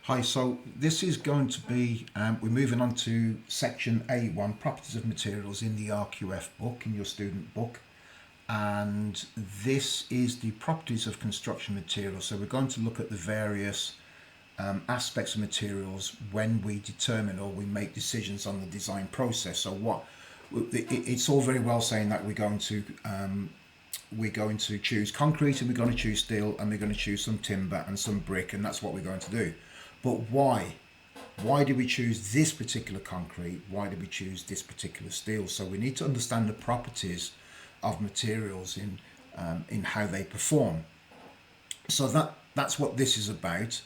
Hi, so this is going to be, we're moving on to section A1, properties of materials in the RQF book, in your student book. And this is the properties of construction materials. So we're going to look at the various aspects of materials when we determine or we make decisions on the design process. So it's all very well saying that we're going to choose concrete and we're going to choose steel and we're going to choose some timber and some brick, and that's what we're going to do. But why? Why do we choose this particular concrete? Why do we choose this particular steel? So we need to understand the properties of materials in how they perform. So that's what this is about.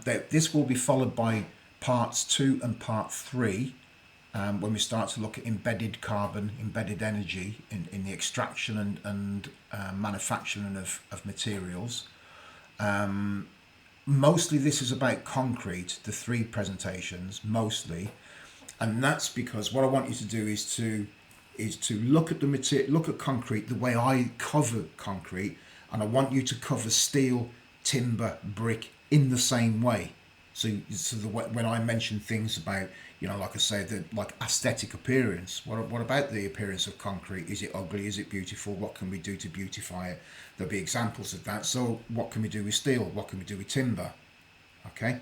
This will be followed by parts 2 and part 3 when we start to look at embedded carbon, embedded energy in the extraction and manufacturing of materials. Mostly this is about concrete, the 3 presentations, mostly. And that's because what I want you to do is to look at the material, look at concrete the way I cover concrete, and I want you to cover steel, timber, brick in the same way. So when I mention things about, like I say, like aesthetic appearance, what about the appearance of concrete? Is it ugly? Is it beautiful? What can we do to beautify it? There'll be examples of that. So what can we do with steel? What can we do with timber? Okay.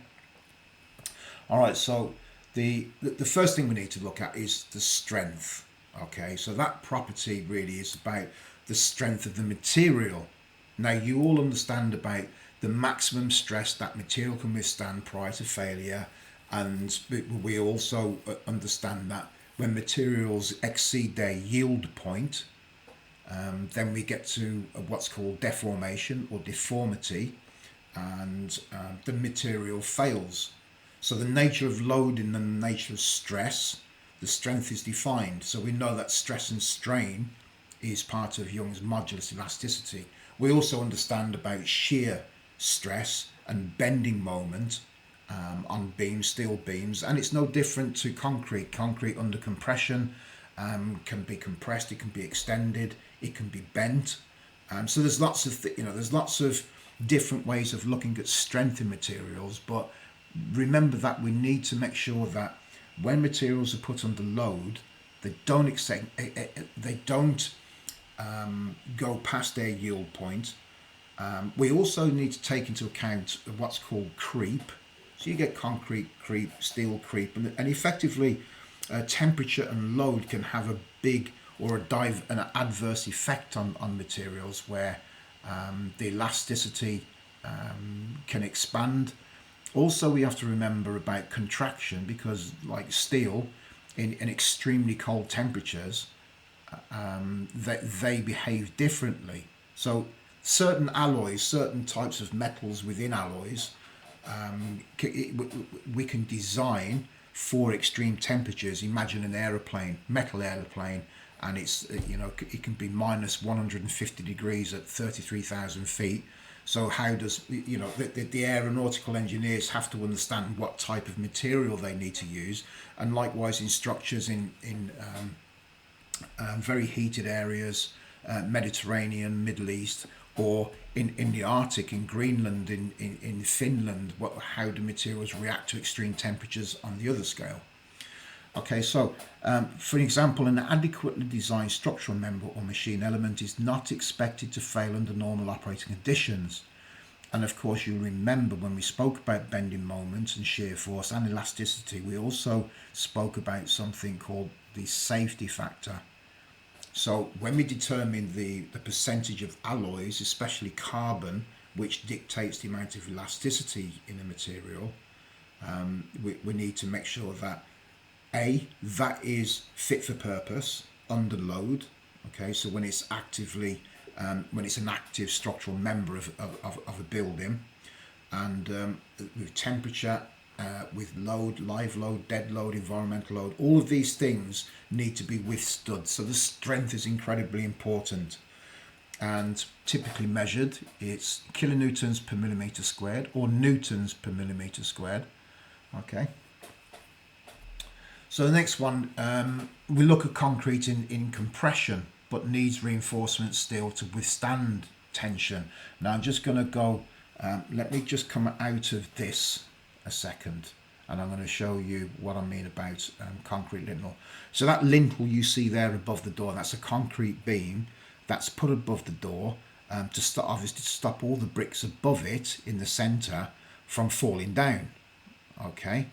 All right. So the first thing we need to look at is the strength. Okay. So that property really is about the strength of the material. Now you all understand about the maximum stress that material can withstand prior to failure, and we also understand that when materials exceed their yield point, then we get to what's called deformation or deformity, and the material fails. So the nature of load and the nature of stress, the strength is defined. So we know that stress and strain is part of Young's modulus elasticity. We also understand about shear stress and bending moment on beams, steel beams, and it's no different to concrete. Concrete under compression can be compressed, it can be extended, it can be bent. So there's lots of different ways of looking at strength in materials, but remember that we need to make sure that when materials are put under load, they don't go past their yield point. We also need to take into account what's called creep. So you get concrete creep, steel creep, and effectively temperature and load can have a big or an adverse effect on materials where the elasticity can expand. Also, we have to remember about contraction, because like steel, in extremely cold temperatures, they behave differently. So certain alloys, certain types of metals within alloys, we can design for extreme temperatures. Imagine an aeroplane, metal aeroplane, and it can be minus 150 degrees at 33,000 feet. So how does the aeronautical engineers have to understand what type of material they need to use, and likewise in structures in very heated areas, Mediterranean, Middle East, or in the Arctic, in Greenland, in Finland, how do materials react to extreme temperatures on the other scale? Okay, so for example, an adequately designed structural member or machine element is not expected to fail under normal operating conditions. And of course, you'll remember when we spoke about bending moments and shear force and elasticity, we also spoke about something called the safety factor. So when we determine the percentage of alloys, especially carbon, which dictates the amount of elasticity in a material, we need to make sure that that is fit for purpose under load. Okay, so when it's an active structural member of a building, and with temperature, with load, live load, dead load, environmental load, all of these things need to be withstood. So the strength is incredibly important, and typically measured, it's kilonewtons per millimeter squared or newtons per millimeter squared. Okay. So the next one, we look at concrete in compression, but needs reinforcement still to withstand tension. Now I'm just going to go, let me just come out of this a second, and I'm going to show you what I mean about concrete lintel. So that lintel you see there above the door, that's a concrete beam that's put above the door to stop, obviously, to stop all the bricks above it in the centre from falling down. Okay,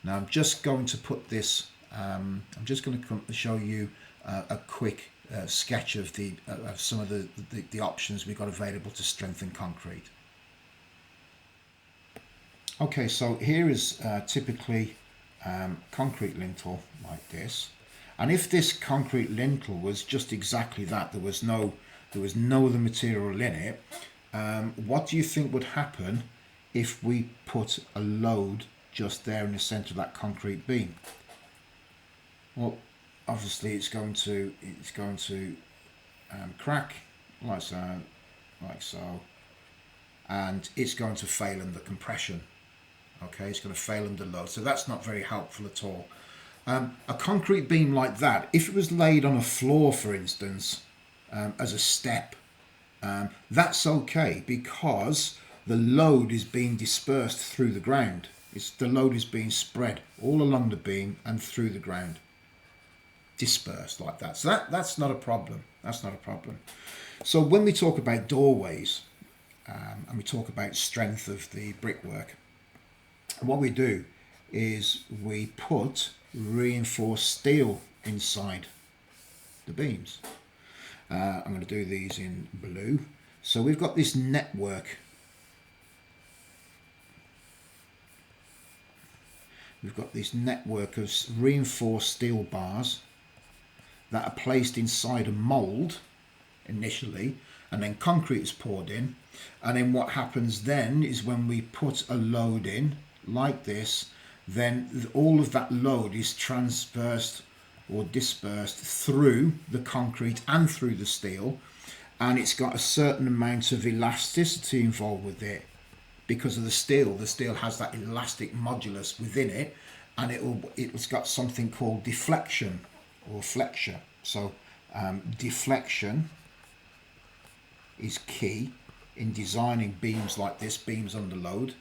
now I'm just going to put this. I'm just going to show you a quick sketch of some of the options we've got available to strengthen concrete. Okay, so here is typically concrete lintel like this, and if this concrete lintel was just exactly that, there was no other material in it, what do you think would happen if we put a load just there in the centre of that concrete beam? Well, obviously it's going to crack like so, and it's going to fail under compression. Okay, it's going to fail under load, so that's not very helpful at all. A concrete beam like that, if it was laid on a floor, for instance, as a step, that's okay, because the load is being dispersed through the ground. The load is being spread all along the beam and through the ground, dispersed like that. So that's not a problem. That's not a problem. So when we talk about doorways and we talk about strength of the brickwork, what we do is we put reinforced steel inside the beams. I'm going to do these in blue. So we've got this network. We've got this network of reinforced steel bars that are placed inside a mould initially, and then concrete is poured in. And then what happens then is when we put a load in like this, then all of that load is transversed or dispersed through the concrete and through the steel, and it's got a certain amount of elasticity involved with it because of the steel. The steel has that elastic modulus within it, and it's got something called deflection or flexure. So deflection is key in designing beams like this, beams under load.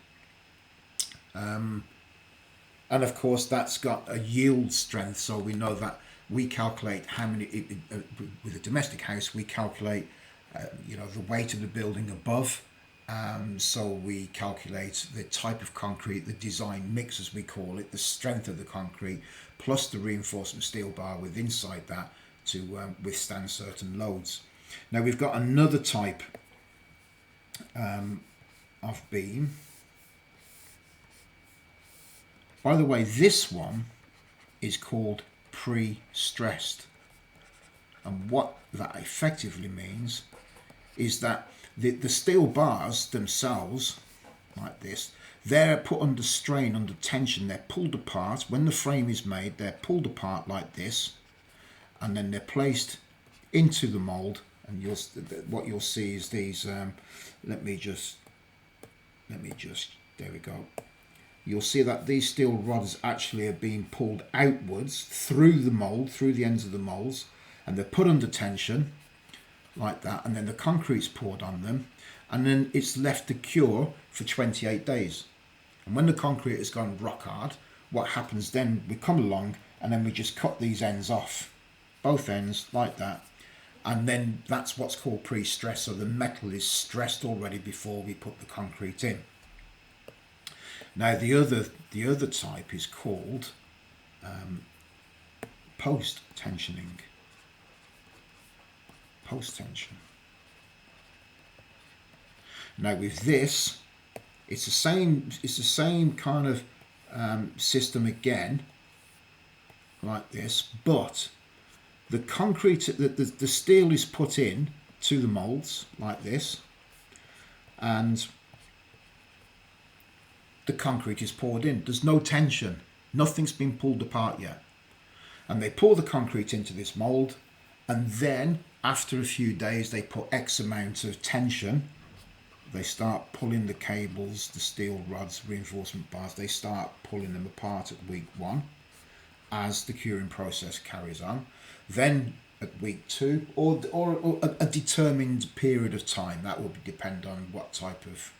And of course that's got a yield strength, so we know that we calculate how many, with a domestic house, we calculate the weight of the building above, so we calculate the type of concrete, the design mix as we call it, the strength of the concrete, plus the reinforcement steel bar with inside that to withstand certain loads. Now we've got another type of beam. By the way, this one is called pre-stressed, and what that effectively means is that the steel bars themselves, like this, they're put under strain, under tension, they're pulled apart. When the frame is made, they're pulled apart like this, and then they're placed into the mould, and what you'll see is these, let me just, there we go. You'll see that these steel rods actually are being pulled outwards through the mould, through the ends of the moulds, and they're put under tension like that, and then the concrete's poured on them, and then it's left to cure for 28 days. And when the concrete has gone rock hard, what happens then, we come along and then we just cut these ends off, both ends like that, and then that's what's called pre-stress. So the metal is stressed already before we put the concrete in. Now the other type is called post-tensioning. Post-tension. Now with this, it's the same kind of system again, like this, but the concrete, the steel is put in to the moulds like this, and the concrete is poured in. There's no tension. Nothing's been pulled apart yet. And they pour the concrete into this mould, and then after a few days they put X amount of tension. They start pulling the cables, the steel rods, reinforcement bars, they start pulling them apart at week 1 as the curing process carries on. Then at week 2, or a determined period of time, that will depend on what type of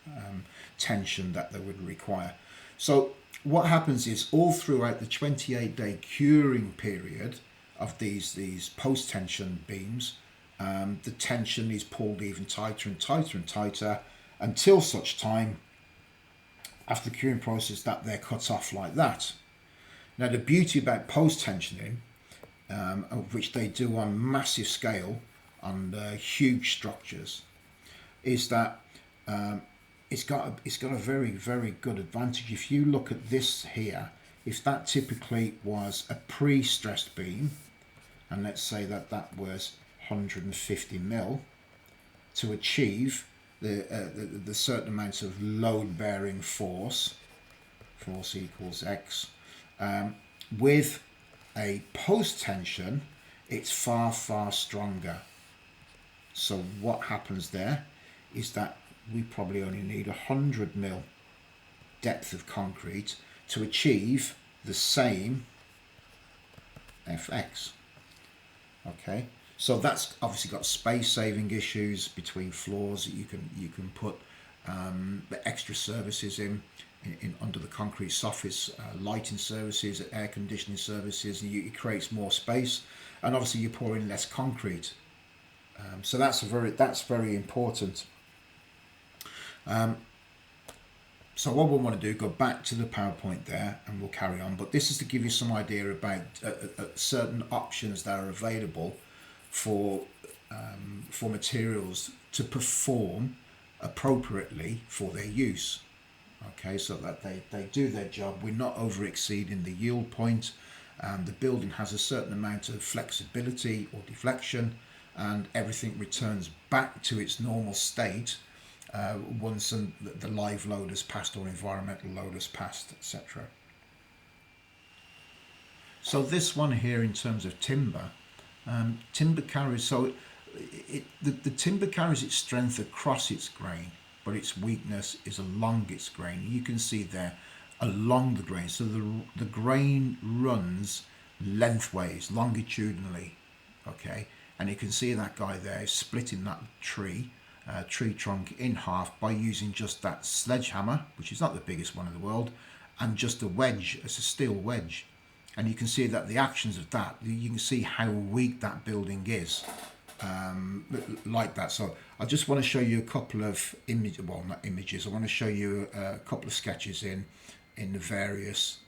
tension that they would require. So what happens is all throughout the 28-day curing period of these post-tension beams, the tension is pulled even tighter and tighter and tighter until such time after the curing process that they're cut off like that. Now the beauty about post-tensioning, which they do on massive scale on huge structures, is that it's got a very, very good advantage. If you look at this here, if that typically was a pre-stressed beam, and let's say that that was 150 mil, to achieve the certain amounts of load-bearing force equals X, with a post-tension, it's far, far stronger. So what happens there is that we probably only need 100 mil depth of concrete to achieve the same Fx. Okay, so that's obviously got space saving issues between floors. You can put the extra services in under the concrete surface, lighting services, air conditioning services. It creates more space, and obviously you pour in less concrete. So that's very important. So what we want to do, go back to the PowerPoint there, and we'll carry on. But this is to give you some idea about certain options that are available for materials to perform appropriately for their use. Okay, so that they do their job. We're not over exceeding the yield point. The building has a certain amount of flexibility or deflection, and everything returns back to its normal state once the live load has passed or environmental load has passed, etc. So this one here, in terms of timber, timber carries, the timber carries its strength across its grain, but its weakness is along its grain. You can see there along the grain, so the grain runs lengthways, longitudinally, okay, and you can see that guy there is splitting that tree trunk in half by using just that sledgehammer, which is not the biggest one in the world, and just a wedge, as a steel wedge. And you can see that the actions of that, you can see how weak that building is, like that. So I just want to show you a couple of images, well, not images, I want to show you a couple of sketches in the various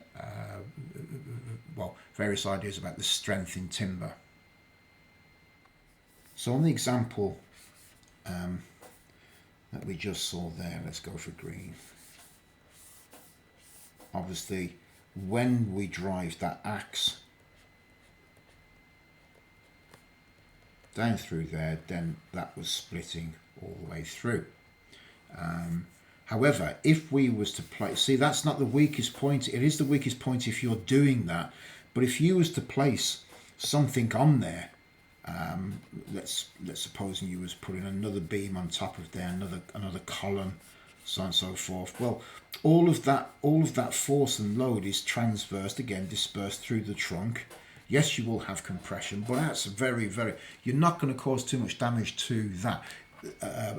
various ideas about the strength in timber. So on the example that we just saw there, let's go for green. Obviously, when we drive that axe down through there, then that was splitting all the way through. However, if we was to place, see, that's not the weakest point. It is the weakest point if you're doing that. But if you was to place something on there, let's suppose you was putting another beam on top of there, another column, so on and so forth. Well, all of that force and load is transversed, again dispersed through the trunk. Yes, you will have compression, but that's you're not going to cause too much damage to that.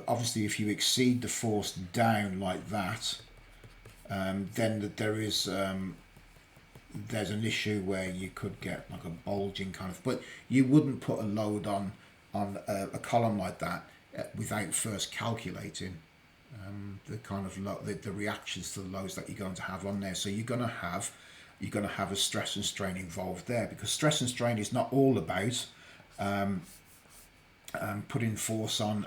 Obviously, if you exceed the force down like that, then there's an issue where you could get like a bulging kind of, but you wouldn't put a load on a column like that without first calculating the kind of the reactions to the loads that you're going to have on there. So you're going to have a stress and strain involved there, because stress and strain is not all about putting force on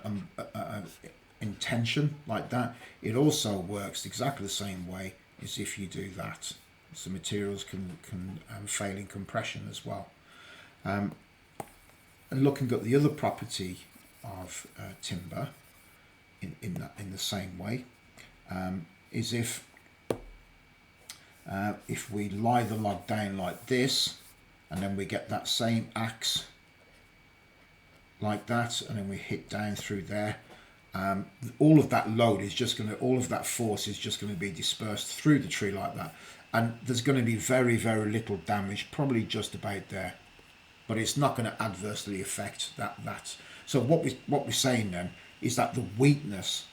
in tension like that. It also works exactly the same way as if you do that. So materials can fail in compression as well. And looking at the other property of timber in the same way, is if we lie the log down like this, and then we get that same axe like that, and then we hit down through there, all of that load is just going to, all of that force is just going to be dispersed through the tree like that, and there's going to be very little damage, probably just about there, but it's not going to adversely affect that. So what we're saying then is that the weakness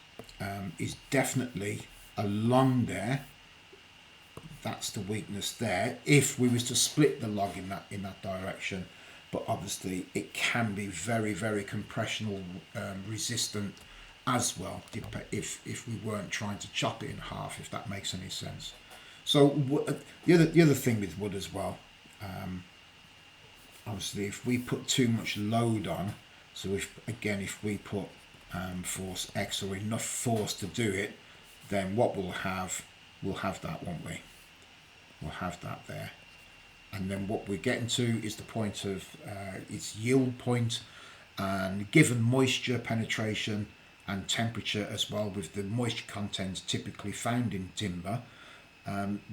is definitely along there, that's the weakness there. If we was to split the log in that direction, but obviously it can be very, very compressional resistant as well, if we weren't trying to chop it in half, if that makes any sense. So the other thing with wood as well, obviously if we put too much load on, so if we put force X or enough force to do it, then what we'll have that, won't we? We'll have that there. And then what we're getting to is the point of its yield point, and given moisture penetration and temperature as well, with the moisture content typically found in timber,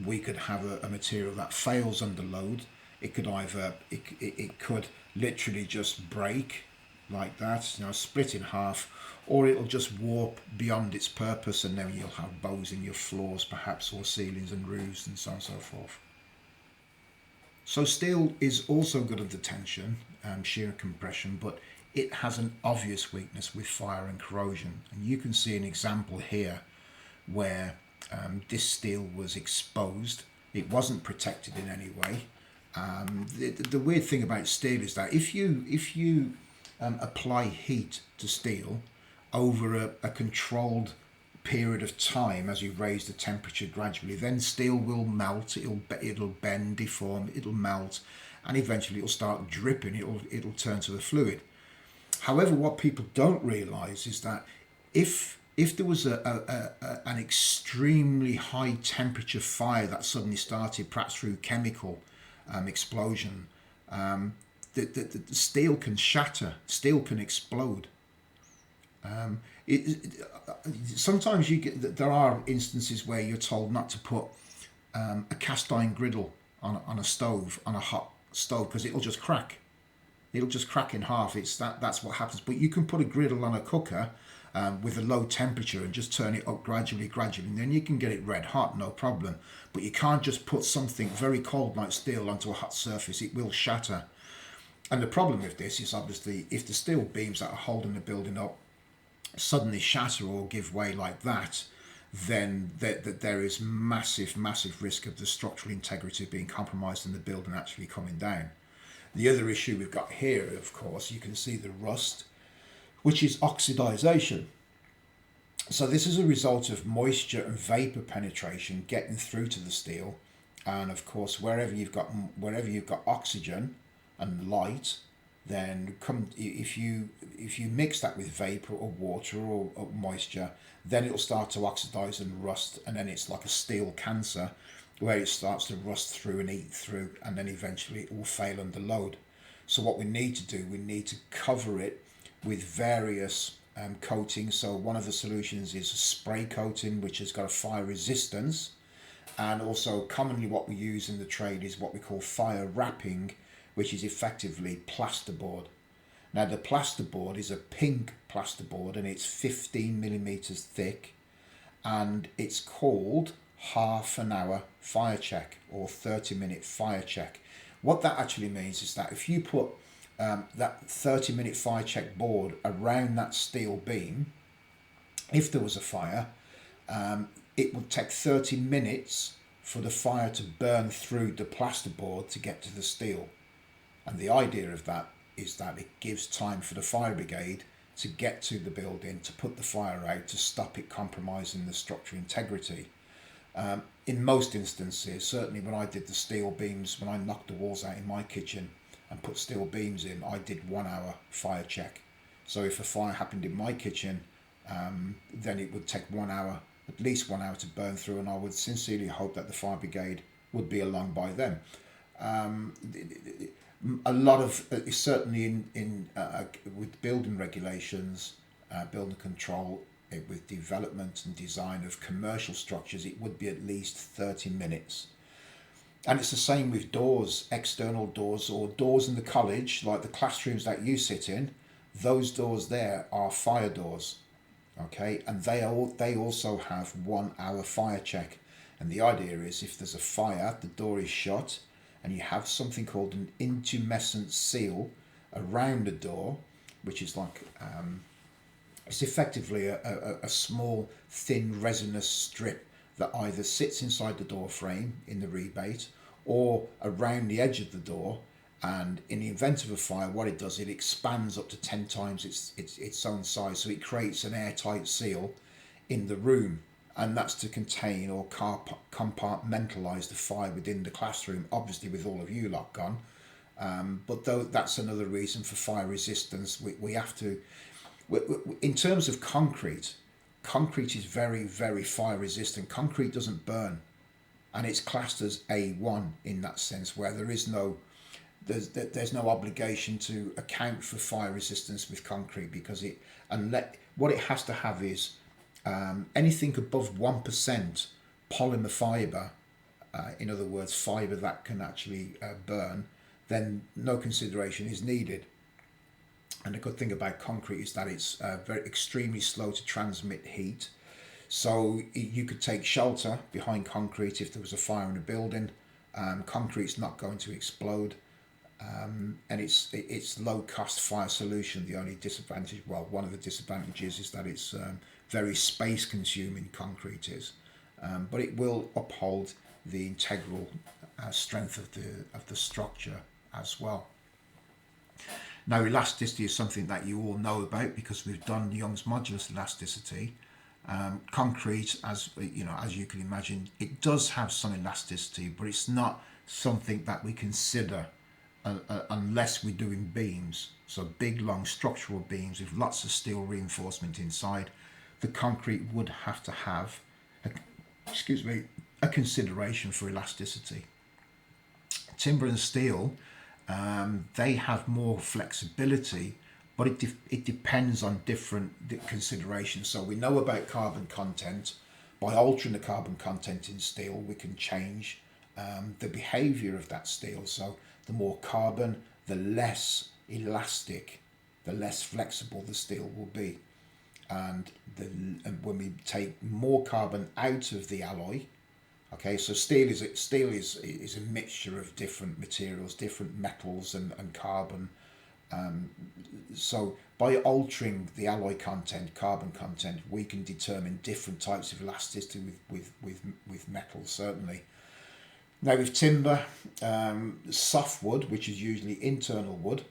we could have a material that fails under load. It could either it could literally just break like that, split in half, or it'll just warp beyond its purpose, and then you'll have bows in your floors perhaps, or ceilings and roofs, and so on and so forth. So steel is also good under tension, shear and compression, but it has an obvious weakness with fire and corrosion. And you can see an example here where this steel was exposed. It wasn't protected in any way. The weird thing about steel is that if you apply heat to steel over a controlled period of time, as you raise the temperature gradually, then steel will melt. It'll bend, deform, it'll melt, and eventually it'll start dripping. It'll turn to a fluid. However, what people don't realise is that if there was an extremely high temperature fire that suddenly started, perhaps through chemical explosion, the steel can shatter, steel can explode. Sometimes there are instances where you're told not to put a cast iron griddle on a stove, on a hot stove, because it'll just crack. It'll just crack in half. That's what happens. But you can put a griddle on a cooker with a low temperature and just turn it up gradually, and then you can get it red hot, no problem. But you can't just put something very cold like steel onto a hot surface. It will shatter. And the problem with this is obviously if the steel beams that are holding the building up suddenly shatter or give way like that, then there is massive risk of the structural integrity being compromised and the building actually coming down. The other issue we've got here, of course, you can see the rust, which is oxidization. So this is a result of moisture and vapor penetration getting through to the steel, and of course wherever you've got oxygen and light, then if you mix that with vapor or water or moisture, then it'll start to oxidize and rust, and then it's like a steel cancer where it starts to rust through and eat through, and then eventually it will fail under load. So what we need to do, we need to cover it with various coatings. So one of the solutions is a spray coating, which has got a fire resistance, and also commonly what we use in the trade is what we call fire wrapping, which is effectively plasterboard. Now the plasterboard is a pink plasterboard, and it's 15 millimeters thick, and it's called half an hour fire check or 30-minute fire check. What that actually means is that if you put that 30-minute fire check board around that steel beam, if there was a fire, it would take 30 minutes for the fire to burn through the plasterboard to get to the steel. And the idea of that is that it gives time for the fire brigade to get to the building, to put the fire out, to stop it compromising the structural integrity. In most instances, certainly when I did the steel beams, when I knocked the walls out in my kitchen and put steel beams in, I did 1 hour fire check. So if a fire happened in my kitchen, then it would take 1 hour, at least 1 hour to burn through, and I would sincerely hope that the fire brigade would be along by then. A lot of certainly with building regulations, building control, with development and design of commercial structures, it would be at least 30 minutes. And it's the same with doors, external doors, or doors in the college, like the classrooms that you sit in. Those doors there are fire doors, okay, and they also have 1 hour fire check. And the idea is if there's a fire, the door is shut, and you have something called an intumescent seal around the door, which is like it's effectively a small thin resinous strip that either sits inside the door frame in the rebate or around the edge of the door. And in the event of a fire, what it does, it expands up to 10 times its own size. So it creates an airtight seal in the room. And that's to contain or compartmentalise the fire within the classroom, obviously with all of you lot gone. But though that's another reason for fire resistance, we have to, in terms of concrete is very, very fire resistant. Concrete doesn't burn, and it's classed as A1 in that sense, where there's no obligation to account for fire resistance with concrete, because what it has to have is anything above 1% polymer fibre, in other words, fibre that can actually burn, then no consideration is needed. And the good thing about concrete is that it's very extremely slow to transmit heat. So you could take shelter behind concrete if there was a fire in a building. Concrete's not going to explode. And it's low cost fire solution. The only disadvantage, well, one of the disadvantages is that it's very space consuming, concrete is, but it will uphold the integral strength of the structure as well. Now, elasticity is something that you all know about because we've done Young's modulus elasticity. Concrete, as you can imagine, it does have some elasticity, but it's not something that we consider unless we're doing beams. So big, long structural beams with lots of steel reinforcement inside, the concrete would have to have a consideration for elasticity. Timber and steel, they have more flexibility, but it depends on different considerations. So we know about carbon content. By altering the carbon content in steel, we can change the behavior of that steel. So the more carbon, the less elastic, the less flexible the steel will be. And when we take more carbon out of the alloy, okay, so steel is a mixture of different materials, different metals and carbon. So by altering the alloy content, carbon content, we can determine different types of elasticity with metals, certainly. Now with timber, softwood, which is usually internal wood,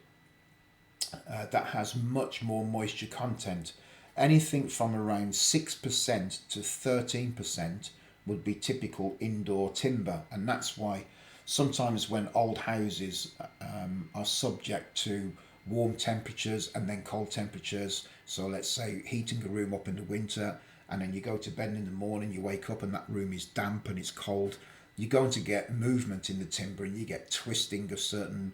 that has much more moisture content. Anything from around 6% to 13% would be typical indoor timber, and that's why sometimes when old houses are subject to warm temperatures and then cold temperatures, so let's say heating a room up in the winter and then you go to bed in the morning, you wake up and that room is damp and it's cold, you're going to get movement in the timber and you get twisting of certain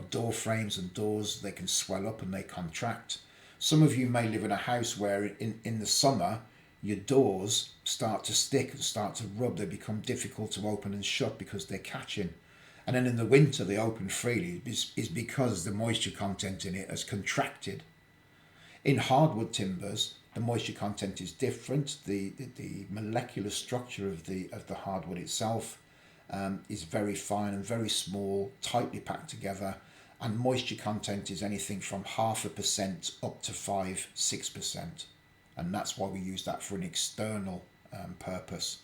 door frames and doors. They can swell up and they contract. Some of you may live in a house where in the summer your doors start to stick and start to rub. They become difficult to open and shut because they're catching. And then in the winter they open freely is because the moisture content in it has contracted. In hardwood timbers, the moisture content is different. The molecular structure of the hardwood itself is very fine and very small, tightly packed together. And moisture content is anything from 0.5% up to 5-6%, and that's why we use that for an external purpose.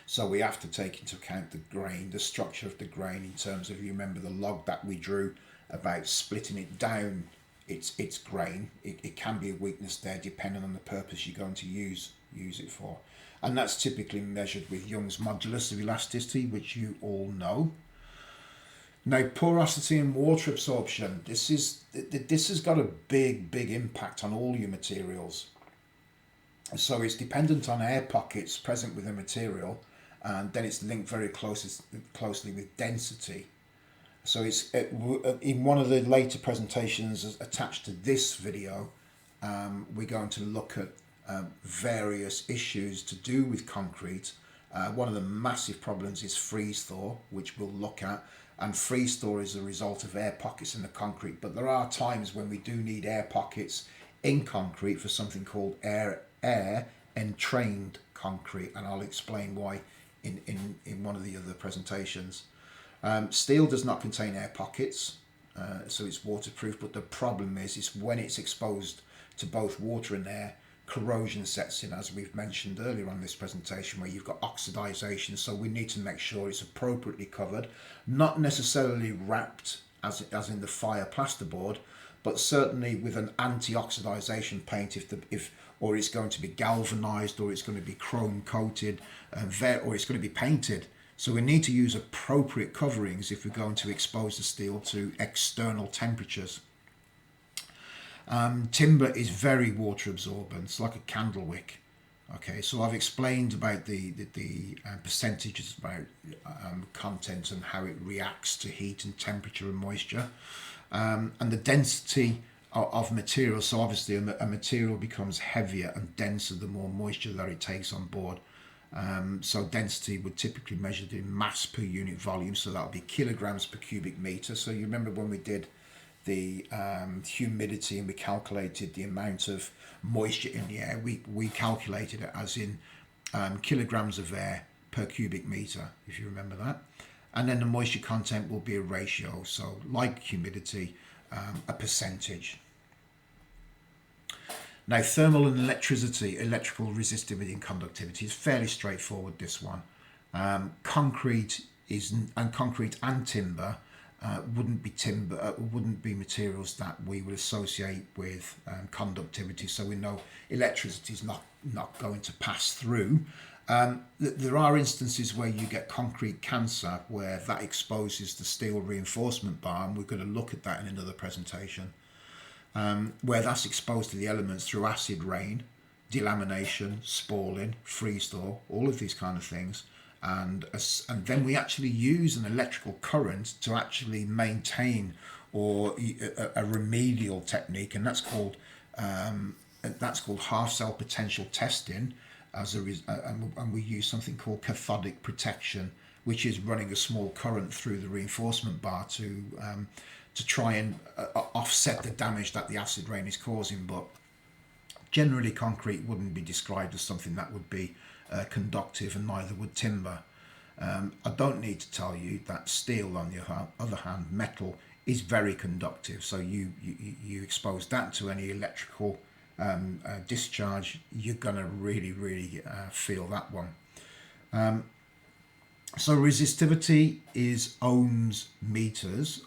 So we have to take into account the grain, the structure of the grain, in terms of, you remember the log that we drew about splitting it down, its grain. It can be a weakness there depending on the purpose you're going to use it for, and that's typically measured with Young's modulus of elasticity, which you all know. Now, porosity and water absorption, this has got a big impact on all your materials. So it's dependent on air pockets present with the material, and then it's linked very closely with density. So it's in one of the later presentations attached to this video, we're going to look at various issues to do with concrete. One of the massive problems is freeze thaw, which we'll look at. And freeze thaw is a result of air pockets in the concrete, but there are times when we do need air pockets in concrete for something called air entrained concrete, and I'll explain why in one of the other presentations. Steel does not contain air pockets, so it's waterproof, but the problem is when it's exposed to both water and air, corrosion sets in, as we've mentioned earlier on this presentation, where you've got oxidization. So we need to make sure it's appropriately covered, not necessarily wrapped as in the fire plasterboard, but certainly with an anti-oxidization paint or it's going to be galvanized, or it's going to be chrome coated, or it's going to be painted. So we need to use appropriate coverings if we're going to expose the steel to external temperatures. Timber is very water absorbent. It's like a candle wick. Okay, so I've explained about the percentages about content and how it reacts to heat and temperature and moisture, and the density of material. So obviously a material becomes heavier and denser the more moisture that it takes on board. So density would typically be measured in mass per unit volume, so that would be kilograms per cubic meter. So you remember when we did the humidity and we calculated the amount of moisture in the air, we calculated it as in kilograms of air per cubic meter, if you remember that. And then the moisture content will be a ratio, so like humidity, a percentage. Now, thermal and electrical resistivity and conductivity is fairly straightforward, this one. Concrete and timber wouldn't be materials that we would associate with conductivity. So we know electricity is not going to pass through. There are instances where you get concrete cancer, where that exposes the steel reinforcement bar, and we're going to look at that in another presentation, where that's exposed to the elements through acid rain, delamination, spalling, freeze thaw, all of these kind of things. And then we actually use an electrical current to actually maintain a remedial technique, and that's called half cell potential testing. And we use something called cathodic protection, which is running a small current through the reinforcement bar to try and offset the damage that the acid rain is causing. But generally, concrete wouldn't be described as something that would be conductive, and neither would timber. I don't need to tell you that steel, on the other hand, metal, is very conductive. So you expose that to any electrical discharge, you're going to really feel that one. So resistivity is ohm meters,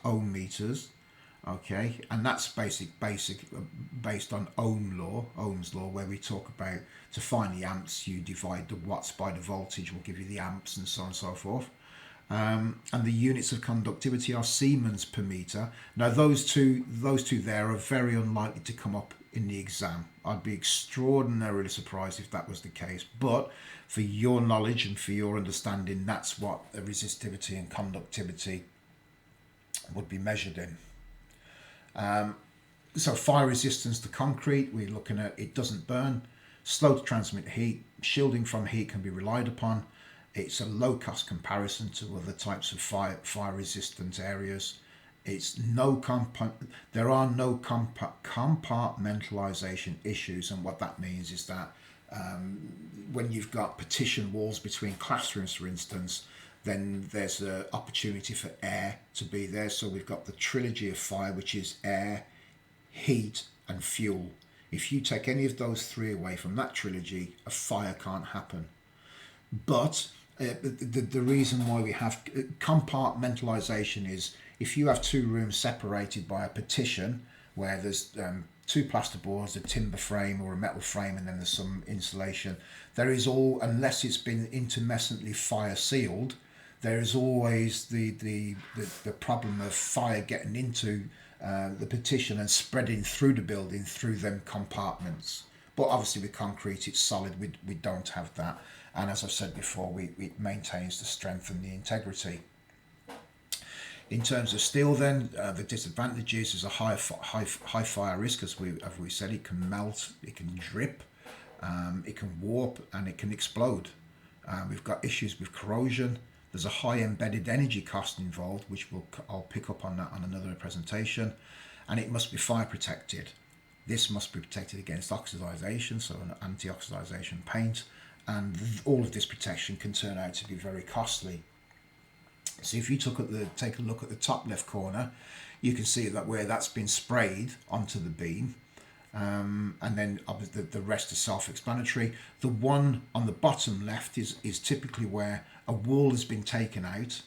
okay, and that's basic based on Ohm's law, where we talk about, to find the amps, you divide the watts by the voltage, will give you the amps, and so on and so forth. And the units of conductivity are Siemens per meter. Now those two there are very unlikely to come up in the exam. I'd be extraordinarily surprised if that was the case, but for your knowledge and for your understanding, that's what the resistivity and conductivity would be measured in. So fire resistance to concrete, we're looking at it doesn't burn, slow to transmit heat, shielding from heat can be relied upon. It's a low cost comparison to other types of fire resistant areas. There are no compartmentalization issues, and what that means is that when you've got partition walls between classrooms, for instance, then there's an opportunity for air to be there. So we've got the trilogy of fire, which is air, heat, and fuel. If you take any of those three away from that trilogy, a fire can't happen. But the reason why we have compartmentalization is, if you have two rooms separated by a partition where there's two plasterboards, a timber frame or a metal frame, and then there's some insulation, unless it's been intermittently fire sealed, there is always the problem of fire getting into the partition and spreading through the building through them compartments. But obviously with concrete, it's solid, we don't have that. And as I've said before, it maintains the strength and the integrity. In terms of steel then, the disadvantages is a high fire risk, as we said. It can melt, it can drip, it can warp, and it can explode. We've got issues with corrosion. There's a high embedded energy cost involved, which I'll pick up on that on another presentation. And it must be fire protected. This must be protected against oxidization, so an anti-oxidization paint. And all of this protection can turn out to be very costly. So if you take a look at the top left corner, you can see that where that's been sprayed onto the beam, and then obviously the rest is self-explanatory. The one on the bottom left is typically where a wall has been taken out.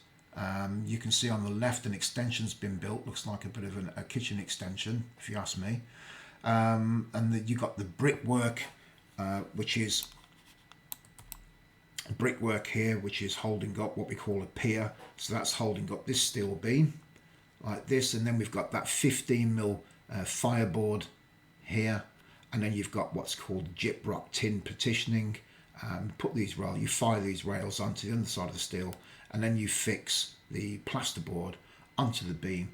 You can see on the left an extension's been built, looks like a bit of a kitchen extension, if you ask me. And you've got the brickwork, which is brickwork here, which is holding up what we call a pier. So that's holding up this steel beam like this, and then we've got that 15mm fireboard here, and then you've got what's called gyprock tin partitioning. You fire these rails onto the underside of the steel, and then you fix the plasterboard onto the beam,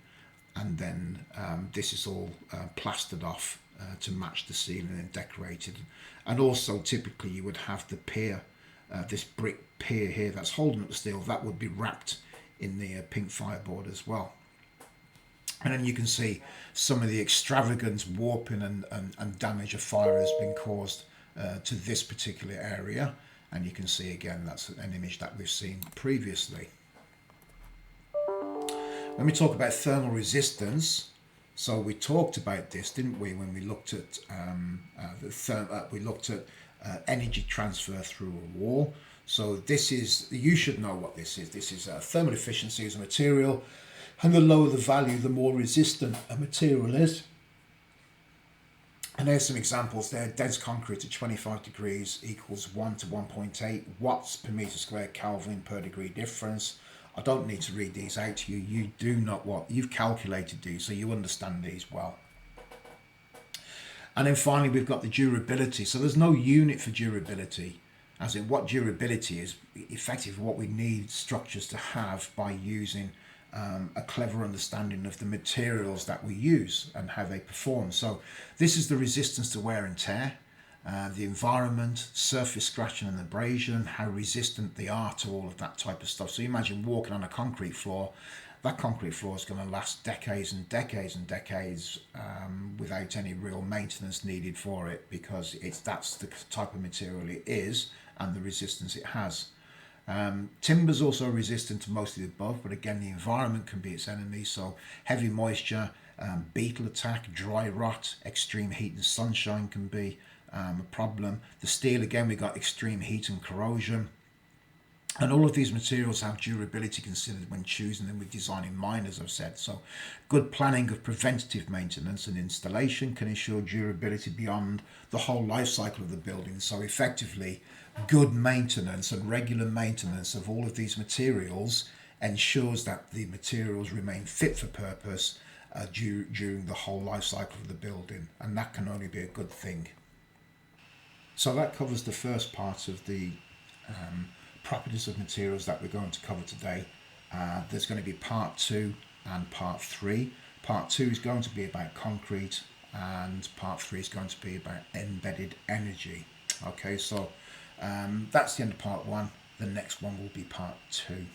and then this is all plastered off to match the ceiling and decorated. And also typically you would have the pier, this brick pier here that's holding up the steel, that would be wrapped in the pink fireboard as well. And then you can see some of the extravagant warping and damage a fire has been caused to this particular area. And you can see again, that's an image that we've seen previously. When we talk about thermal resistance, so we talked about this, didn't we, when we looked at energy transfer through a wall. So this is, you should know what this is. This is thermal efficiency as a material, and the lower the value, the more resistant a material is. And there's some examples there. Dense concrete at 25 degrees equals 1 to 1.8 watts per meter squared Kelvin per degree difference. I don't need to read these out to you. You do not what you've calculated these, so you understand these well. And then finally, we've got the durability. So there's no unit for durability, as in what durability is effectively what we need structures to have by using a clever understanding of the materials that we use and how they perform. So this is the resistance to wear and tear, the environment, surface scratching and abrasion, how resistant they are to all of that type of stuff. So you imagine walking on a concrete floor. That concrete floor is going to last decades and decades and decades without any real maintenance needed for it, because that's the type of material it is and the resistance it has. Timber is also resistant to most of the above, but again, the environment can be its enemy. So heavy moisture, beetle attack, dry rot, extreme heat and sunshine can be a problem. The steel, again, we got extreme heat and corrosion. And all of these materials have durability considered when choosing them with designing mind, as I've said. So good planning of preventative maintenance and installation can ensure durability beyond the whole life cycle of the building. So effectively, good maintenance and regular maintenance of all of these materials ensures that the materials remain fit for purpose during the whole life cycle of the building. And that can only be a good thing. So that covers the first part of the properties of materials that we're going to cover today. There's going to be part 2 and part 3. Part 2 is going to be about concrete, and part 3 is going to be about embedded energy. Okay, so that's the end of part 1. The next one will be part 2.